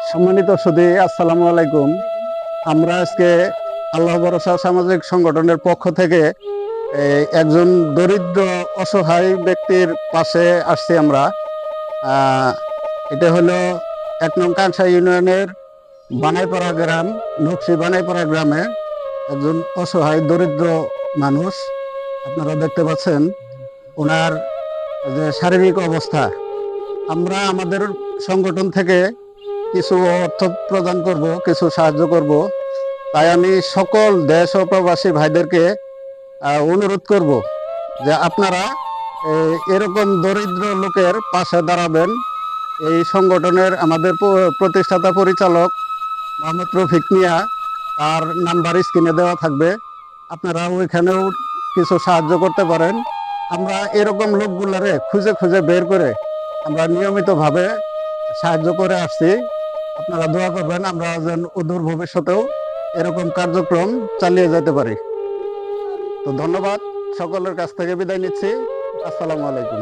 সম্মানিত সুধী, আসসালামু আলাইকুম। আমরা আজকে আল্লাহ ভরসা সামাজিক সংগঠনের পক্ষ থেকে একজন দরিদ্র অসহায় ব্যক্তির পাশে আসছি আমরা। এটা হলো 1 নং কাংসা ইউনিয়নের বানাইপাড়া গ্রাম, নকশি বানাইপাড়া গ্রামে একজন অসহায় দরিদ্র মানুষ। আপনারা দেখতে পাচ্ছেন ওনার যে শারীরিক অবস্থা। আমরা আমাদের সংগঠন থেকে কিছু অর্থ প্রদান করব, কিছু সাহায্য করব। তাই আমি সকল দেশ ও প্রবাসী ভাইদেরকে অনুরোধ করব যে আপনারা এরকম দরিদ্র লোকের পাশে দাঁড়াবেন। এই সংগঠনের আমাদের প্রতিষ্ঠাতা পরিচালক মোহাম্মদ রফিক মিয়া, তার নাম্বার স্ক্রিনে দেওয়া থাকবে, আপনারা ওইখানেও কিছু সাহায্য করতে পারেন। আমরা এরকম লোকগুলারে খুঁজে খুঁজে বের করে আমরা নিয়মিতভাবে সাহায্য করে আসছি। আপনারা দোয়া করবেন আমরা যেন অদূর ভবিষ্যতেও এরকম কার্যক্রম চালিয়ে যেতে পারি। তো ধন্যবাদ, সকলের কাছ থেকে বিদায় নিচ্ছি। আসসালামু আলাইকুম।